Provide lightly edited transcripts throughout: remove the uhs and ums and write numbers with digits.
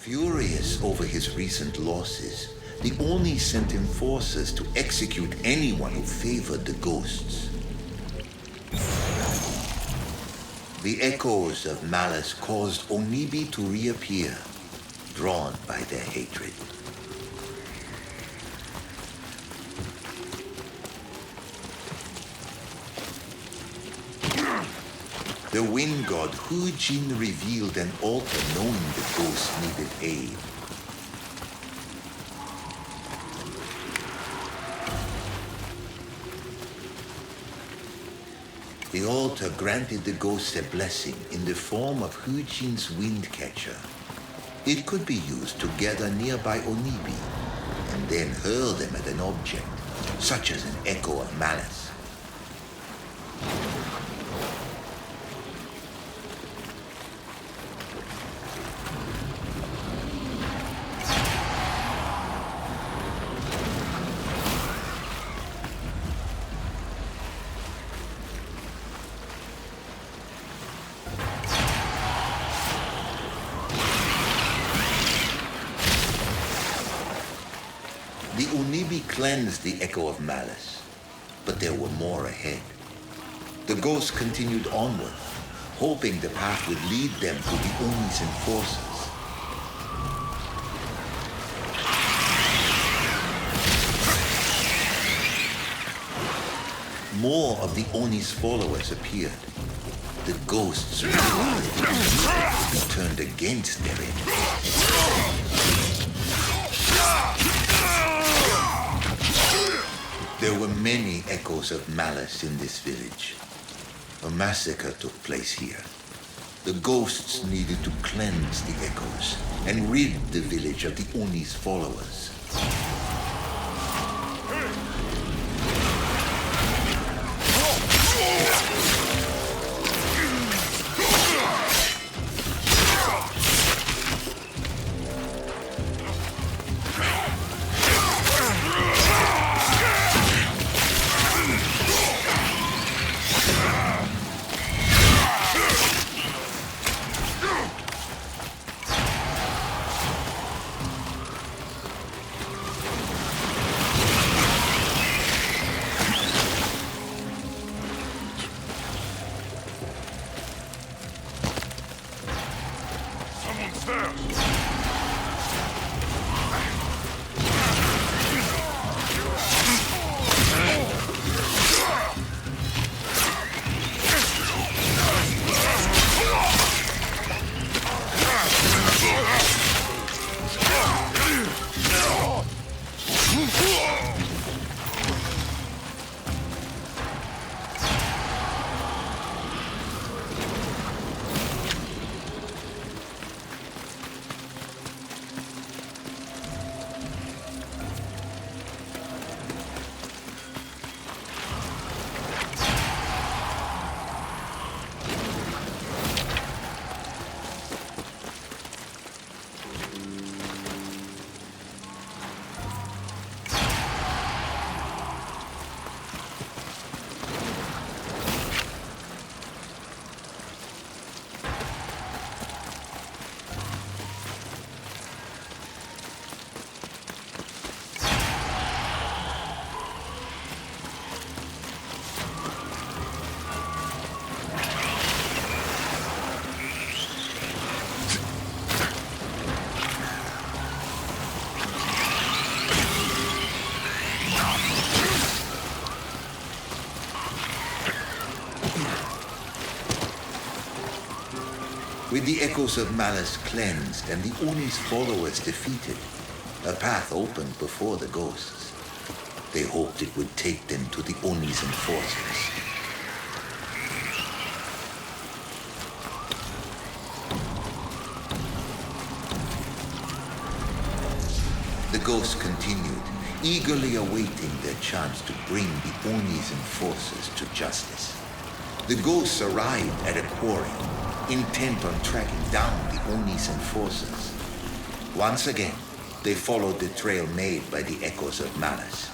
Furious over his recent losses, the Oni sent enforcers to execute anyone who favored the ghosts. The echoes of malice caused Onibi to reappear, drawn by their hatred. The wind god Hu-Jin revealed an altar knowing the ghosts needed aid. The altar granted the ghosts a blessing in the form of Hu-Jin's wind catcher. It could be used to gather nearby Onibi and then hurl them at an object, such as an echo of malice. The Onibi cleansed the echo of malice, but there were more ahead. The ghosts continued onward, hoping the path would lead them to the Oni's enforcers. More of the Oni's followers appeared. The ghosts realized it would be turned against their enemies. There were many echoes of malice in this village. A massacre took place here. The ghosts needed to cleanse the echoes and rid the village of the Oni's followers. With the echoes of malice cleansed and the Oni's followers defeated, a path opened before the ghosts. They hoped it would take them to the Oni's enforcers. The ghosts continued, eagerly awaiting their chance to bring the Oni's enforcers to justice. The ghosts arrived at a quarry, intent on tracking down the Oni's enforcers. Once again, they followed the trail made by the echoes of malice.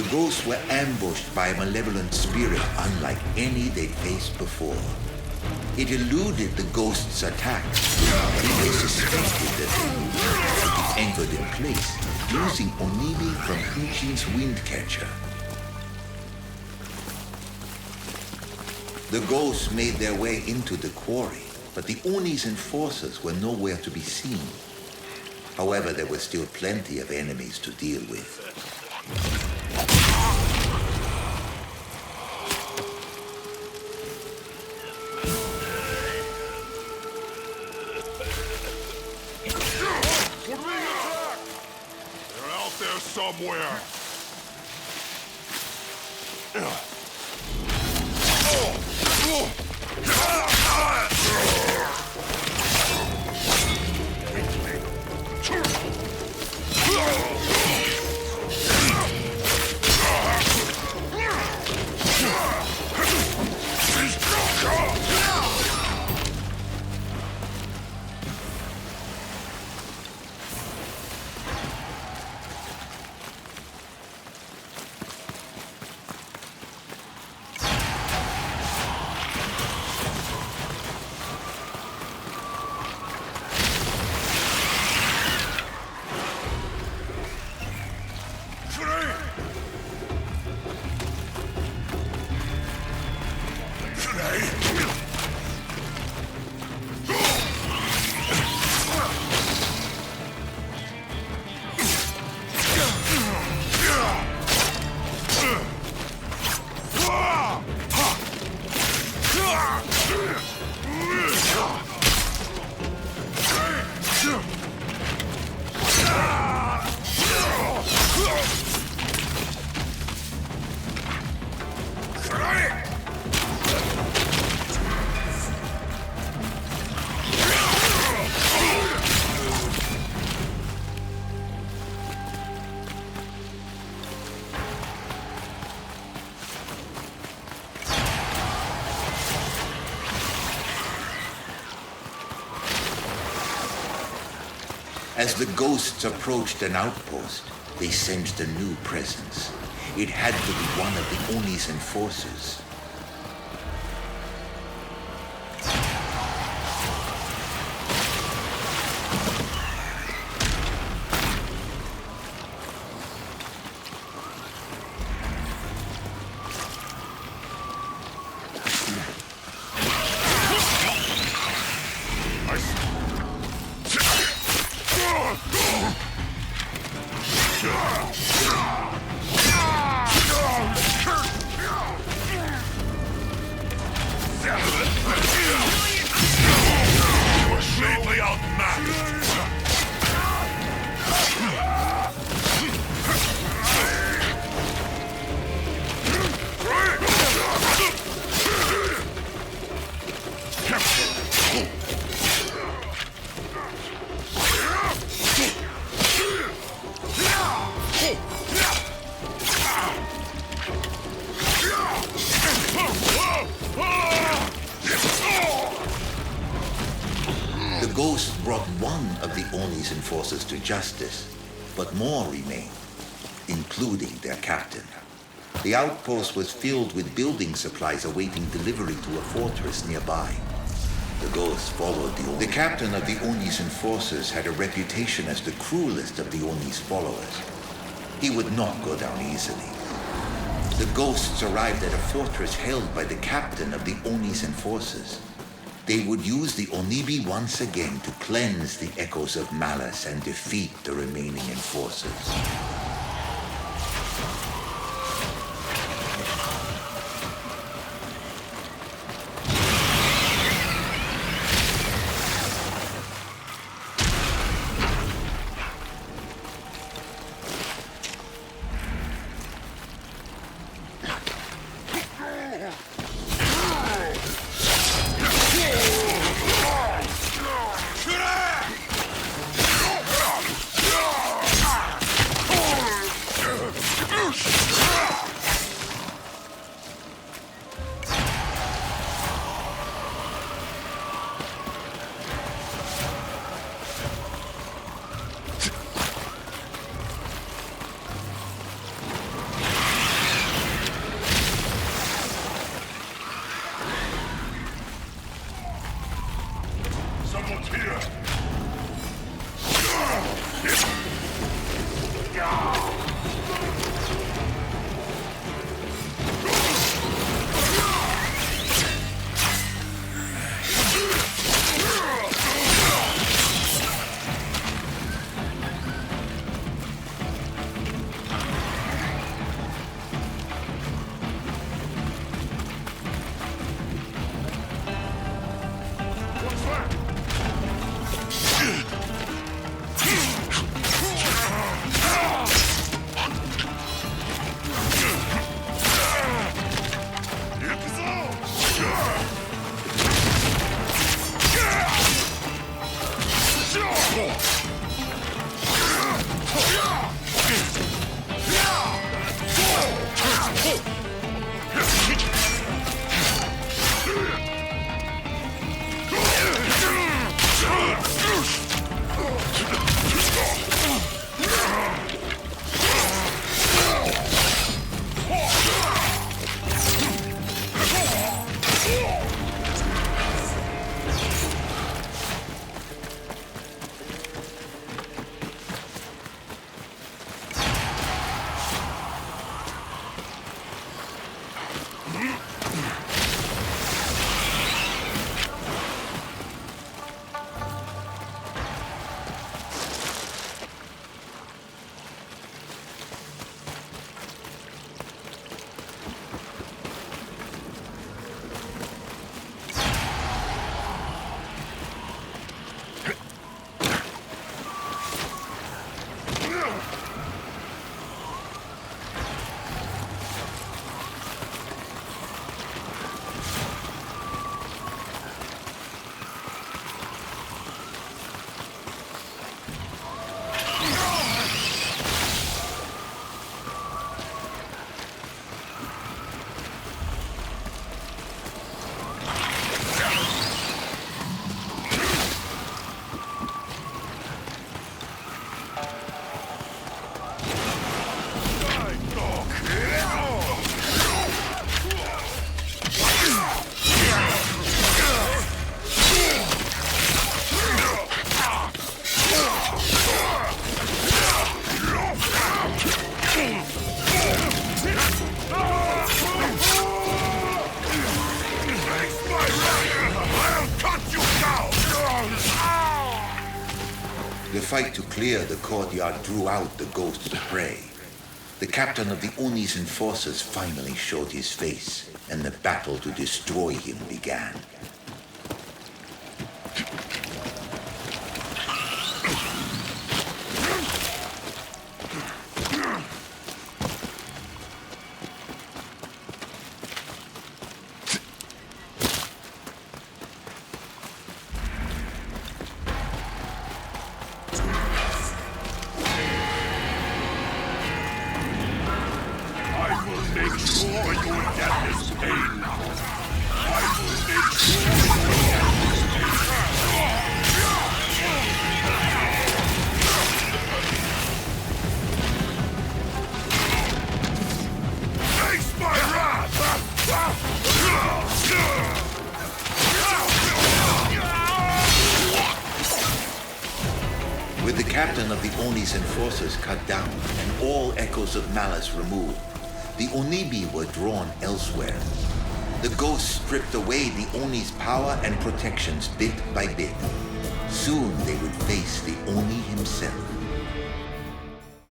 The ghosts were ambushed by a malevolent spirit unlike any they'd faced before. It eluded the ghost's attacks, and they suspected that it would be anchored in place using Onibi from Uchi's windcatcher. The ghosts made their way into the quarry, but the Oni's enforcers were nowhere to be seen. However, there were still plenty of enemies to deal with. They're out there somewhere. As the ghosts approached an outpost, they sensed a new presence. It had to be one of the Oni's enforcers. The ghost brought one of the Oni's enforcers to justice, but more remained, including their captain. The outpost was filled with building supplies awaiting delivery to a fortress nearby. The ghosts followed the captain of the Oni's enforcers had a reputation as the cruelest of the Oni's followers. He would not go down easily. The ghosts arrived at a fortress held by the captain of the Oni's enforcers. They would use the Onibi once again to cleanse the echoes of malice and defeat the remaining enforcers. The fight to clear the courtyard drew out the ghost's prey. The captain of the Oni's enforcers finally showed his face, and the battle to destroy him began. With the captain of the Oni's enforcers cut down and all echoes of malice removed, the Onibi were drawn elsewhere. The ghost stripped away the Oni's power and protections bit by bit. Soon they would face the Oni himself.